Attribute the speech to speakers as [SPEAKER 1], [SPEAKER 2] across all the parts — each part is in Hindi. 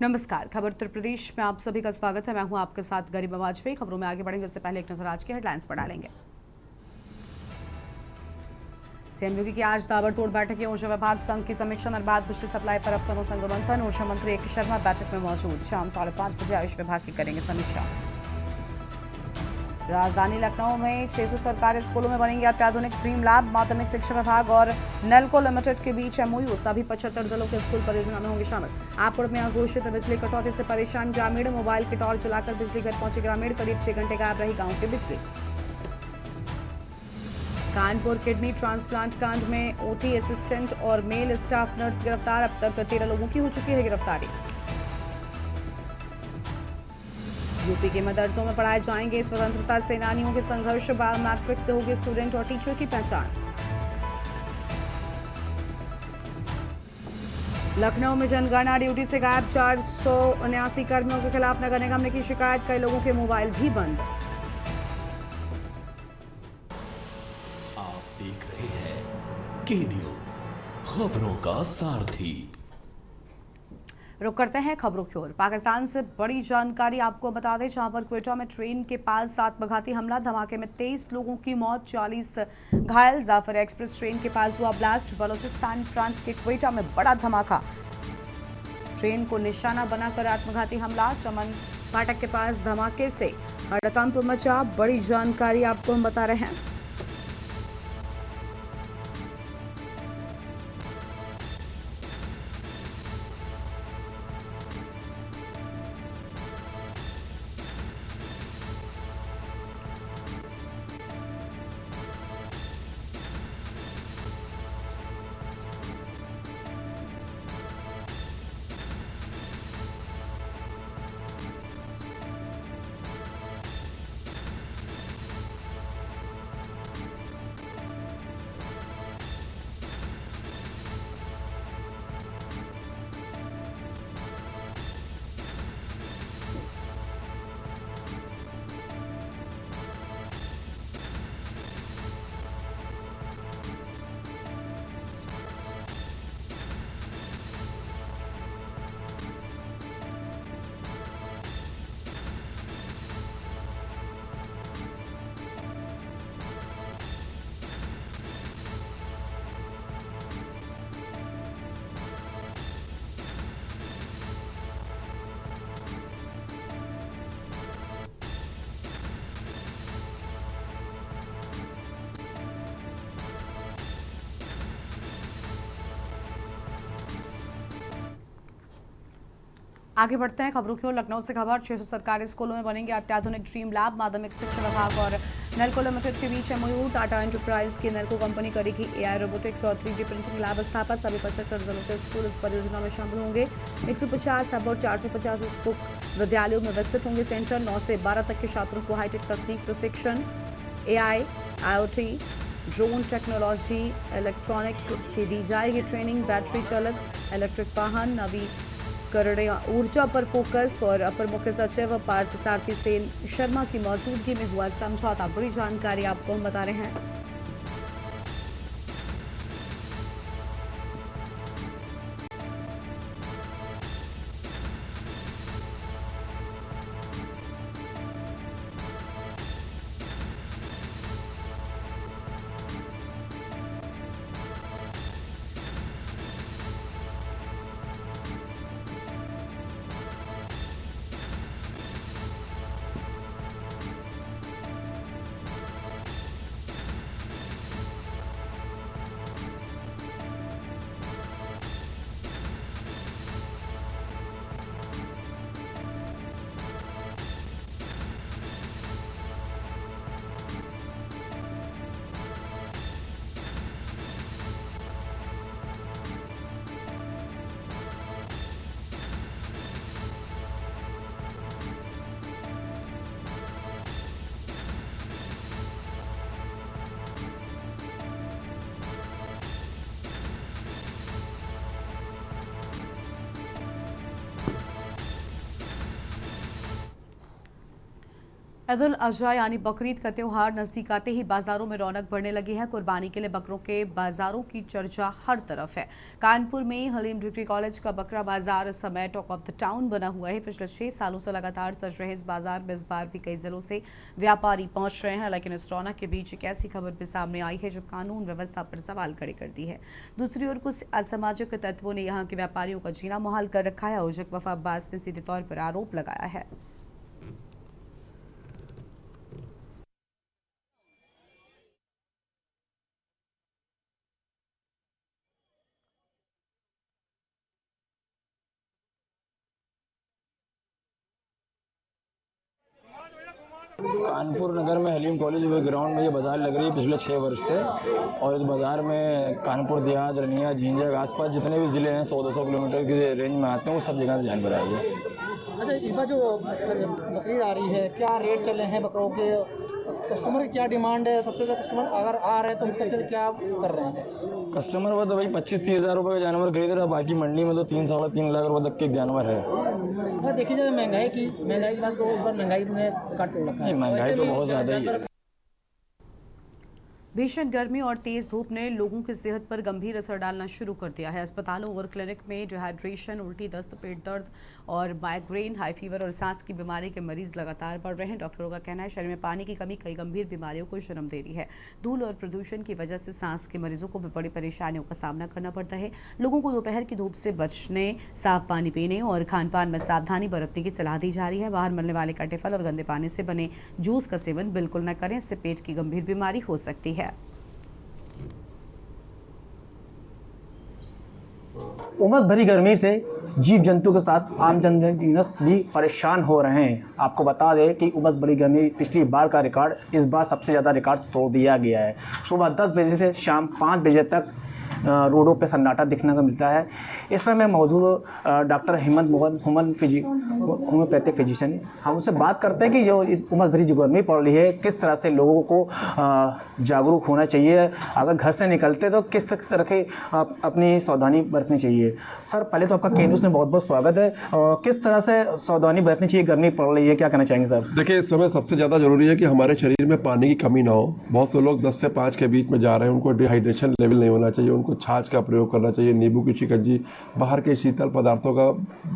[SPEAKER 1] नमस्कार। खबर उत्तर प्रदेश में आप सभी का स्वागत है। मैं हूं आपके साथ गरिमा वाजपेयी। खबरों में आगे बढ़ेंगे उससे पहले एक नजर आज की हेडलाइंस पर डालेंगे। सीएम योगी की आज ताबड़तोड़ बैठक की। ऊर्जा विभाग संघ की समीक्षा निर्बाध बिजली सप्लाई पर अफसरों संग मंथन। ऊर्जा मंत्री ए.के. शर्मा बैठक में मौजूद। शाम 5:30 बजे आयुष विभाग की करेंगे समीक्षा। राजधानी लखनऊ में 600 सरकारी स्कूलों में बनेंगे अत्याधुनिक ड्रीम लैब। माध्यमिक शिक्षा विभाग और नेल्को लिमिटेड के बीच एमओयू। सभी 75 जिलों के स्कूल परियोजना में होंगे शामिल। आपपुर में घोषित बिजली कटौती से परेशान ग्रामीण। मोबाइल की टॉर्च जलाकर बिजली घर पहुंचे ग्रामीण। करीब 6 घंटे गायब रही गांव की बिजली। कानपुर किडनी ट्रांसप्लांट कांड में ओटी असिस्टेंट और मेल स्टाफ नर्स गिरफ्तार। अब तक 13 लोगों की हो चुकी है गिरफ्तारी। यूपी के मदरसों में पढ़ाए जाएंगे स्वतंत्रता सेनानियों के संघर्ष। बायोमेट्रिक से होगी स्टूडेंट और टीचर की पहचान। लखनऊ में जनगणना ड्यूटी से गायब 479 कर्मियों के खिलाफ नगर निगम ने की शिकायत। कई लोगों के मोबाइल भी बंद।
[SPEAKER 2] आप देख रहे हैं के न्यूज, खबरों का सारथी।
[SPEAKER 1] रुक करते हैं खबरों की ओर। पाकिस्तान से बड़ी जानकारी आपको बता दें, जहां पर क्वेटा में ट्रेन के पास आत्मघाती हमला। धमाके में 23 लोगों की मौत, 40 घायल। जाफर एक्सप्रेस ट्रेन के पास हुआ ब्लास्ट। बलूचिस्तान प्रांत के क्वेटा में बड़ा धमाका। ट्रेन को निशाना बनाकर आत्मघाती हमला। चमन फाटक के पास धमाके से हड़कंप मचा। बड़ी जानकारी आपको हम बता रहे हैं। आगे बढ़ते हैं खबरों की ओर। लखनऊ से खबर। 600 सरकारी स्कूलों में बनेंगे अत्याधुनिक ड्रीम लैब। माध्यमिक शिक्षा विभाग और नेल्को लिमिटेड के बीच एमओयू। टाटा एंटरप्राइज की नेल्को कंपनी करेगी एआई रोबोटिक्स और 3D प्रिंटिंग लैब स्थापित। सभी 75 जिलों के स्कूल इस परियोजना में शामिल होंगे। 150 हब और 450 स्कूल विद्यालयों में विकसित होंगे सेंटर। 9 से 12 तक के छात्रों को हाईटेक तकनीक प्रशिक्षण, AI, IoT, drone technology, electronic की दी जाएगी ट्रेनिंग। बैटरी चालित इलेक्ट्रिक वाहन, नवी ऊर्जा पर फोकस। और अपर मुख्य सचिव पार्थ सारथी सेन शर्मा की मौजूदगी में हुआ समझौता। बड़ी जानकारी आपको हम बता रहे हैं। ईद-उल अज़हा यानी बकरीद का त्यौहार नजदीक आते ही बाजारों में रौनक बढ़ने लगी है। कुर्बानी के लिए बकरों के बाजारों की चर्चा हर तरफ है। कानपुर में हलीम डिग्री कॉलेज का बकरा बाजार इस समय टॉक ऑफ द टाउन बना हुआ है। पिछले 6 सालों से लगातार सज रहे इस बाजार में इस बार भी कई जिलों से व्यापारी पहुंच रहे हैं, लेकिन इस रौनक के बीच एक ऐसी खबर भी सामने आई है जो कानून व्यवस्था पर सवाल खड़े करती है। दूसरी ओर कुछ असामाजिक तत्वों ने यहाँ के व्यापारियों का जीना मुहाल कर रखा है। आयोजक वफा अब्बास ने सीधे तौर पर आरोप लगाया है।
[SPEAKER 3] कानपुर नगर में हलीम कॉलेज व ग्राउंड में ये बाज़ार लग रही है पिछले 6 वर्ष से। और इस बाज़ार में कानपुर देहात, रनिया, झींझक आसपास जितने भी ज़िले हैं 100-200 किलोमीटर की रेंज में आते हैं, वो सब जगह से जानवर आए हैं।
[SPEAKER 4] अच्छा, इस बार जो बकरीद आ रही है, क्या रेट चले हैं बकरों के? कस्टमर की क्या डिमांड है? सबसे ज़्यादा कस्टमर अगर आ रहे हैं तो सबसे ज़्यादा क्या कर रहे हैं?
[SPEAKER 3] कस्टमर वो तो भाई 25-30 हज़ार रुपये का जानवर खरीद रहा है। बाकी मंडी में तो 3-3.5 लाख रुपये तक के जानवर है।
[SPEAKER 4] अगर देखी जाए महंगाई की बात तो इस बार महंगाई में काट तोड़ रखा है।
[SPEAKER 3] महंगाई तो बहुत ज़्यादा ही है।
[SPEAKER 1] भीषण गर्मी और तेज धूप ने लोगों की सेहत पर गंभीर असर डालना शुरू कर दिया है। अस्पतालों और क्लिनिक में डिहाइड्रेशन, उल्टी, दस्त, पेट दर्द और माइग्रेन, हाई फीवर और सांस की बीमारी के मरीज लगातार बढ़ रहे हैं। डॉक्टरों का कहना है शरीर में पानी की कमी कई गंभीर बीमारियों को जन्म दे रही है। धूल और प्रदूषण की वजह से सांस के मरीजों को भी बड़ी परेशानियों का सामना करना पड़ता है। लोगों को दोपहर की धूप से बचने, साफ पानी पीने और खान पान में सावधानी बरतने की सलाह दी जा रही है। बाहर मिलने वाले कटे फल और गंदे पानी से बने जूस का सेवन बिल्कुल न करें, इससे पेट की गंभीर बीमारी हो सकती है।
[SPEAKER 4] उमस भरी गर्मी से जीव जंतु के साथ आम जनजीनस भी परेशान हो रहे हैं। आपको बता दें कि उमस भरी गर्मी पिछली बार का रिकॉर्ड इस बार सबसे ज़्यादा रिकॉर्ड तोड़ दिया गया है। सुबह 10 बजे से शाम 5 बजे तक रोडों पे सन्नाटा दिखने को मिलता है। इस पर मैं मौजूद doctor Hemant Mohan, homeopathic physician, हम उनसे बात करते हैं कि जो इस उमस भरी जो गर्मी पड़ रही है, किस तरह से लोगों को जागरूक होना चाहिए। अगर घर से निकलते तो किस तरह के अपनी सावधानी बरतनी चाहिए। सर, पहले तो आपका के न्यूज़ में बहुत बहुत स्वागत है। और किस तरह से सावधानी बरतनी चाहिए, गर्मी पड़ रही है, क्या कहना चाहेंगे सर?
[SPEAKER 5] देखिए, इस समय सबसे ज़्यादा ज़रूरी है कि हमारे शरीर में पानी की कमी ना हो। बहुत से लोग 10 से 5 के बीच में जा रहे हैं, उनको डिहाइड्रेशन लेवल नहीं होना चाहिए। उनको छाछ का प्रयोग करना चाहिए, नींबू की शिकंजी, बाहर के शीतल पदार्थों का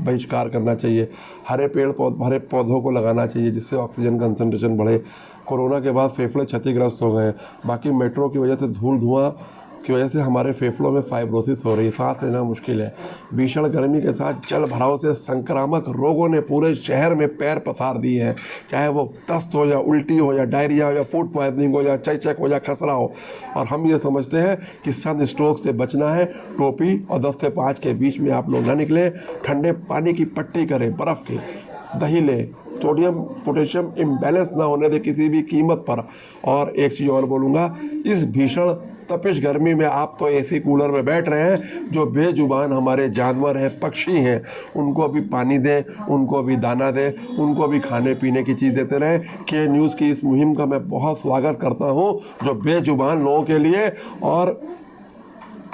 [SPEAKER 5] बहिष्कार करना चाहिए। हरे पौधों को लगाना चाहिए जिससे ऑक्सीजन कंसंट्रेशन बढ़े। कोरोना के बाद फेफड़े क्षतिग्रस्त हो गए। बाकी मेट्रो की वजह से धूल धुआं की वजह से हमारे फेफड़ों में फाइब्रोसिस हो रही है, सांस लेना मुश्किल है। भीषण गर्मी के साथ जल भराव से संक्रामक रोगों ने पूरे शहर में पैर पसार दिए हैं। चाहे वो दस्त हो या उल्टी हो या डायरिया हो या फूड पॉइजनिंग हो या चेचक हो या खसरा हो। और हम ये समझते हैं कि सन स्ट्रोक से बचना है। टोपी और 10 से 5 के बीच में आप लोग ना निकलें। ठंडे पानी की पट्टी करें, बर्फ़ की, दही लें, सोडियम पोटेशियम इम्बैलेंस ना होने दे किसी भी कीमत पर। और एक चीज़ और बोलूँगा, इस भीषण तपिश गर्मी में आप तो एसी कूलर में बैठ रहे हैं। जो बेजुबान हमारे जानवर हैं, पक्षी हैं, उनको भी पानी दें, उनको भी दाना दें, उनको भी खाने पीने की चीज़ देते रहें। के न्यूज़ की इस मुहिम का मैं बहुत स्वागत करता हूं, जो बेजुबान लोगों के लिए और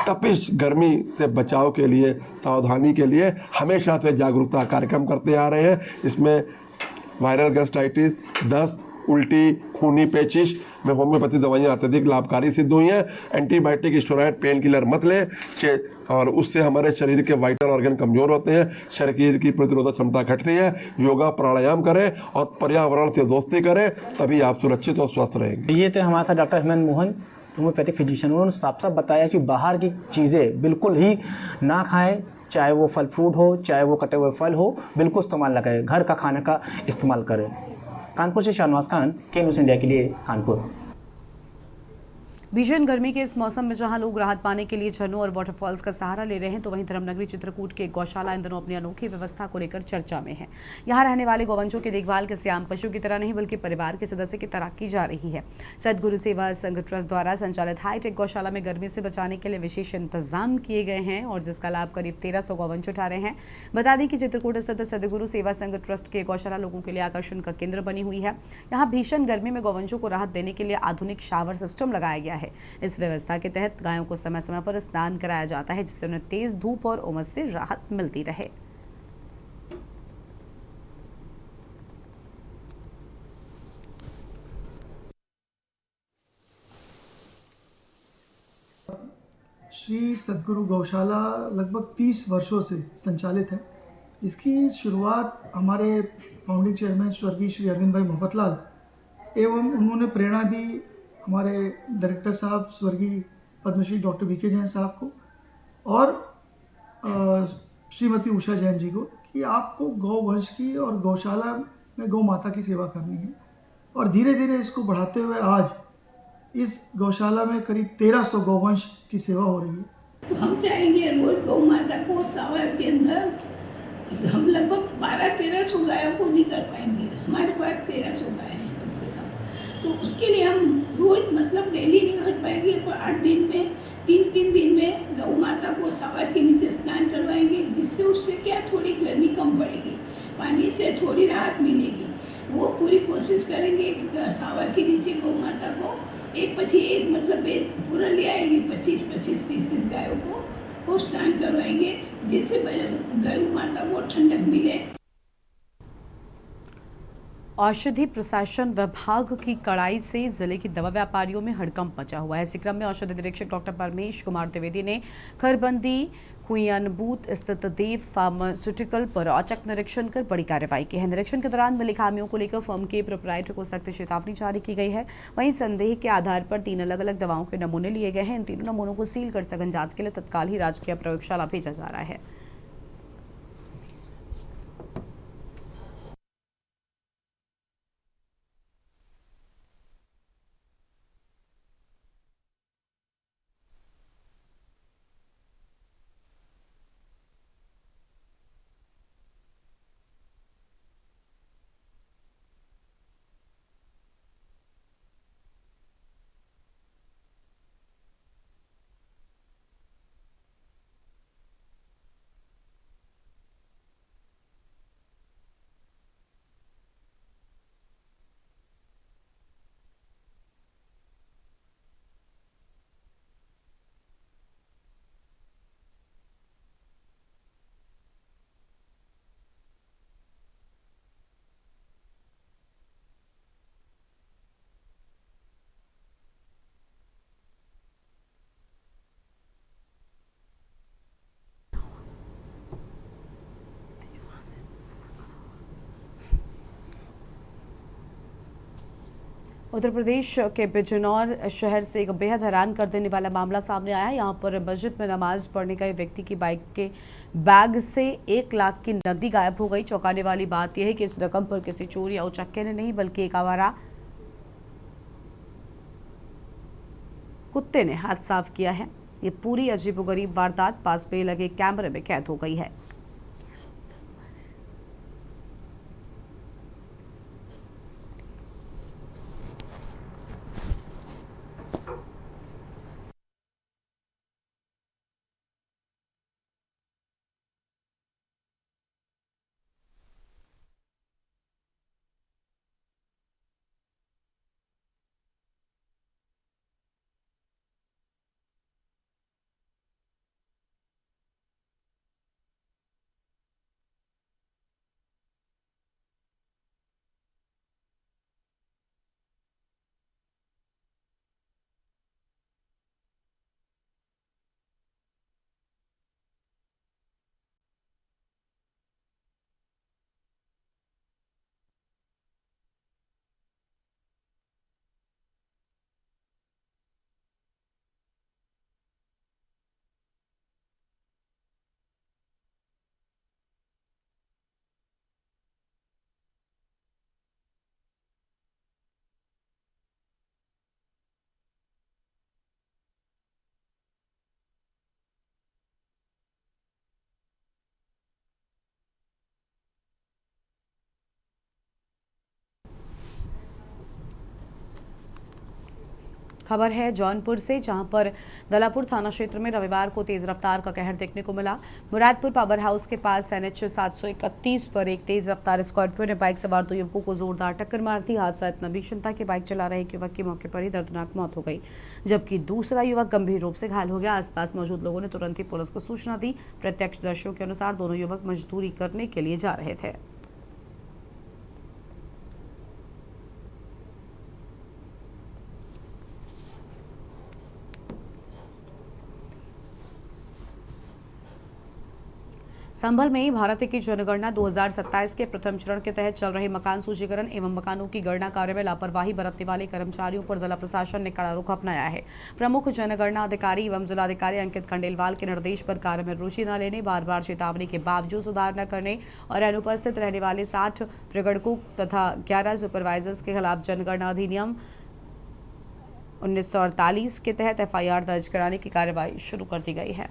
[SPEAKER 5] तपिश गर्मी से बचाव के लिए, सावधानी के लिए हमेशा से जागरूकता कार्यक्रम करते आ रहे हैं। इसमें वायरल गैस्ट्राइटिस, दस्त, उल्टी, खूनी पेचिश में होम्योपैथी दवाइयाँ अत्यधिक लाभकारी सिद्ध हुई हैं। एंटीबायोटिक, स्टेरॉयड, पेन किलर मत लें, और उससे हमारे शरीर के वाइटल ऑर्गन कमज़ोर होते हैं, शरीर की प्रतिरोधक क्षमता घटती है। योगा प्राणायाम करें और पर्यावरण से दोस्ती करें, तभी आप सुरक्षित और स्वस्थ रहेंगे।
[SPEAKER 4] ये थे हमारे साथ doctor Hemant Mohan, homeopathic physician. उन्होंने साफ साफ बताया कि बाहर की चीज़ें बिल्कुल ही ना खाएं, चाहे वो फल फ्रूट हो, चाहे वो कटे हुए फल हो, बिल्कुल इस्तेमाल ना करें। घर का खाने का इस्तेमाल करें। कानपुर से शाहनवाज खान, के न्यूज़ इंडिया के लिए, कानपुर।
[SPEAKER 1] भीषण गर्मी के इस मौसम में जहां लोग राहत पाने के लिए झरनों और वाटरफॉल्स का सहारा ले रहे हैं, तो वहीं धर्मनगरी चित्रकूट के गौशाला इन दिनों अपनी अनोखी व्यवस्था को लेकर चर्चा में है। यहां रहने वाले गौवंशों की देखभाल किसी आम पशु की तरह नहीं बल्कि परिवार के सदस्य की तरह की जा रही है। सदगुरु सेवा संघ ट्रस्ट द्वारा संचालित हाईटेक गौशाला में गर्मी से बचाने के लिए विशेष इंतजाम किए गए हैं और जिसका लाभ करीब 1300 गौवंश उठा रहे हैं। बता दें कि चित्रकूट स्थित सदगुरु सेवा संघ ट्रस्ट के गौशाला लोगों के लिए आकर्षण का केंद्र बनी हुई है। यहाँ भीषण गर्मी में गौवंशों को राहत देने के लिए आधुनिक शावर सिस्टम लगाया गया है। इस व्यवस्था के तहत गायों को समय समय पर स्नान कराया जाता है, जिससे उन्हें तेज धूप और उमस से राहत मिलती रहे।
[SPEAKER 6] श्री सद्गुरु गौशाला लगभग 30 वर्षों से संचालित है। इसकी शुरुआत हमारे फाउंडिंग चेयरमैन स्वर्गीय श्री अरविंद भाई मोहब्बतलाल एवं उन्होंने प्रेरणा दी हमारे डायरेक्टर साहब स्वर्गीय पद्मश्री डॉक्टर वीके जैन साहब को और श्रीमती उषा जैन जी को कि आपको गौवंश की और गौशाला में गौ माता की सेवा करनी है। और धीरे धीरे इसको बढ़ाते हुए आज इस गौशाला में करीब 1300 गौवंश की सेवा हो रही है।
[SPEAKER 7] तो हम चाहेंगे रोज गौ माता को सावर के अंदर हम लगभग 1200-1300 गायों को नहीं कर पाएंगे। हमारे पास 1300 गाय हैं कम से कम, तो उसके लिए हम रोज मतलब डेली नहीं कर पाएंगे, पर 8 दिन में 3 दिन में गौ माता को सावर के नीचे स्नान करवाएंगे, जिससे उससे क्या थोड़ी गर्मी कम पड़ेगी, पानी से थोड़ी राहत मिलेगी। वो पूरी कोशिश करेंगे कि सावर के नीचे गौ माता को एक पछी एक मतलब एक पूरा ले आएंगे, 25-30 गायों को वो स्नान करवाएंगे, जिससे गौ माता को ठंडक मिले।
[SPEAKER 1] औषधि प्रशासन विभाग की कड़ाई से जिले की दवा व्यापारियों में हड़कंप मचा हुआ है। इसी क्रम में औषधि निरीक्षक डॉक्टर परमेश कुमार द्विवेदी ने खरबंदी कुयानबूत स्थित देव फार्मास्यूटिकल पर औचक निरीक्षण कर बड़ी कार्रवाई की है। निरीक्षण के दौरान मिली खामियों को लेकर फर्म के प्रोपराइटर को सख्त चेतावनी जारी की गई है। वहीं संदेह के आधार पर 3 अलग-अलग दवाओं के नमूने लिए गए हैं। इन तीनों नमूनों को सील कर सघन जांच के लिए तत्काल ही राजकीय प्रयोगशाला भेजा जा रहा है। उत्तर प्रदेश के बिजनौर शहर से एक बेहद हैरान कर देने वाला मामला सामने आया। यहाँ पर मस्जिद में नमाज पढ़ने का एक व्यक्ति की बाइक के बैग से 1 लाख की नकदी गायब हो गई। चौंकाने वाली बात यह है कि इस रकम पर किसी चोर या उचक्के ने नहीं बल्कि एक आवारा कुत्ते ने हाथ साफ किया है। ये पूरी अजीबोगरीब वारदात पास में लगे कैमरे में कैद हो गई है। खबर है जौनपुर से, जहां पर दलापुर थाना क्षेत्र में रविवार को तेज रफ्तार का कहर देखने को मिला। मुरादपुर पावर हाउस के पास NH 731 पर एक तेज रफ्तार स्कॉर्पियो ने बाइक सवार 2 युवकों को जोरदार टक्कर मार दी। हादसा इतना भीषण था कि बाइक चला रहे एक युवक की मौके पर ही दर्दनाक मौत हो गई, जबकि दूसरा युवक गंभीर रूप से घायल हो गया। आसपास मौजूद लोगों ने तुरंत ही पुलिस को सूचना दी। प्रत्यक्षदर्शियों के अनुसार दोनों युवक मजदूरी करने के लिए जा रहे थे। संभल में भारत की जनगणना 2027 के प्रथम चरण के तहत चल रहे मकान सूचीकरण एवं मकानों की गणना कार्य में लापरवाही बरतने वाले कर्मचारियों पर जिला प्रशासन ने कड़ा रुख अपनाया है। प्रमुख जनगणना अधिकारी एवं जिलाधिकारी अंकित खंडेलवाल के निर्देश पर कार्य में रुचि न लेने, बार बार चेतावनी के बावजूद सुधार न करने और अनुपस्थित रहने वाले 60 प्रगणकों तथा 11 सुपरवाइजर्स के खिलाफ जनगणना अधिनियम 1948 के तहत FIR दर्ज कराने की कार्रवाई शुरू कर दी गई है।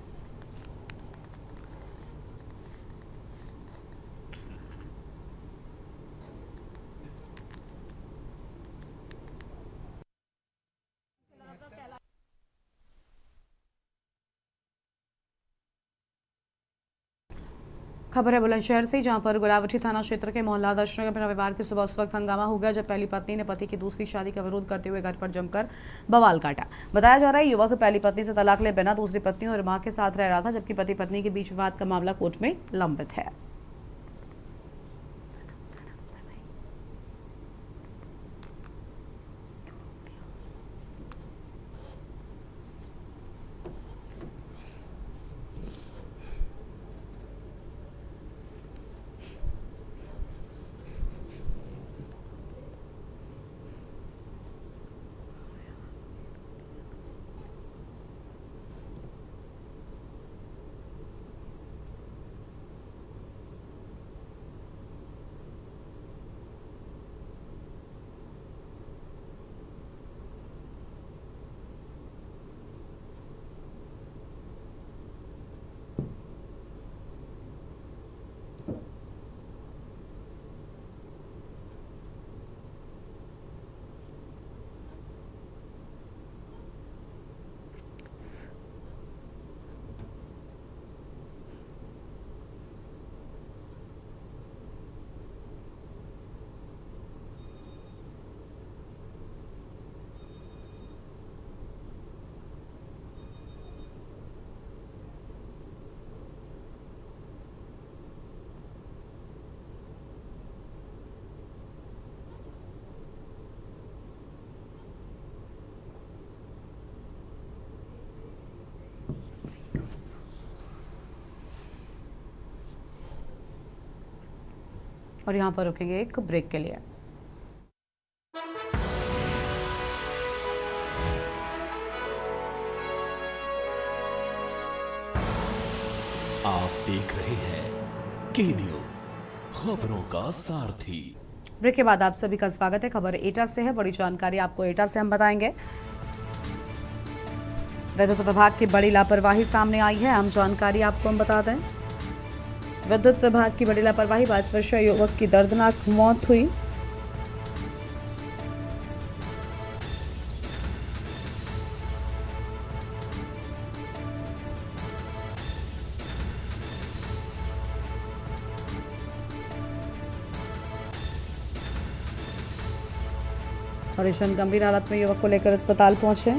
[SPEAKER 1] खबर है बुलंदशहर से, जहां पर गुलावटी थाना क्षेत्र के मोहल्ला दर्शनगर में रविवार की सुबह उस वक्त हंगामा हो गया जब पहली पत्नी ने पति की दूसरी शादी का विरोध करते हुए घर पर जमकर बवाल काटा। बताया जा रहा है युवक पहली पत्नी से तलाक ले बिना दूसरी पत्नी और मां के साथ रह रहा था, जबकि पति पत्नी के बीच विवाद का मामला कोर्ट में लंबित है। और यहाँ पर रुकेंगे एक ब्रेक के लिए।
[SPEAKER 2] आप देख रहे हैं के न्यूज, खबरों का सारथी।
[SPEAKER 1] ब्रेक के बाद आप सभी का स्वागत है। खबर एटा से है, बड़ी जानकारी आपको एटा से हम बताएंगे। विद्युत विभाग की बड़ी लापरवाही सामने आई है, अहम जानकारी आपको हम बता दें। विद्युत विभाग की बड़ी लापरवाही, 22 वर्षीय युवक की दर्दनाक मौत हुई। परिजन गंभीर हालत में युवक को लेकर अस्पताल पहुंचे।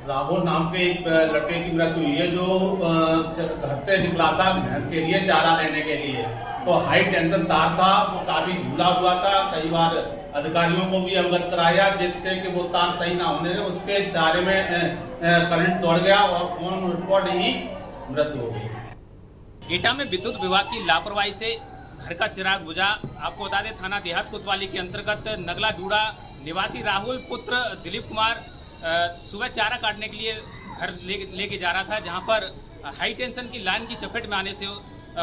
[SPEAKER 8] राहुल नाम के एक लड़के की मृत्यु हुई है जो घर से निकला था भैंस के लिए चारा लेने के लिए। तो हाई टेंशन तार था, वो काफी झूला हुआ था। कई बार अधिकारियों को भी अवगत कराया, जिससे कि वो तार सही ना होने से उसके चारे में करंट दौड़ गया और ऑन स्पॉट ही मृत्यु हो गई।
[SPEAKER 9] एटा में विद्युत विभाग की लापरवाही से घर का चिराग बुझा। आपको बता दें, थाना देहात कोतवाली के अंतर्गत नगला डूड़ा निवासी राहुल पुत्र दिलीप कुमार सुबह चारा काटने के लिए घर लेके जा रहा था, जहां पर हाई टेंशन की लाइन की चपेट में आने से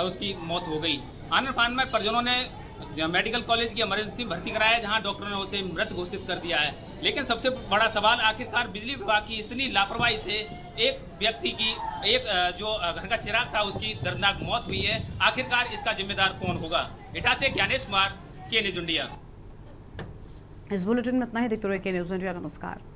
[SPEAKER 9] उसकी मौत हो गई। आनन फानन में परिजनों ने मेडिकल कॉलेज की इमरजेंसी भर्ती कराया, जहां डॉक्टरों ने उसे मृत घोषित कर दिया है। लेकिन सबसे बड़ा सवाल, आखिरकार बिजली विभाग की इतनी लापरवाही से एक व्यक्ति की, एक जो घर का चिराग था, उसकी दर्दनाक मौत हुई है। आखिरकार इसका जिम्मेदार कौन होगा? इटा से ज्ञानेश कुमार, के न्यूज़ इंडिया।
[SPEAKER 1] इस बुलेटिन में इतना ही। देखते रहिए के न्यूज़ इंडिया। नमस्कार।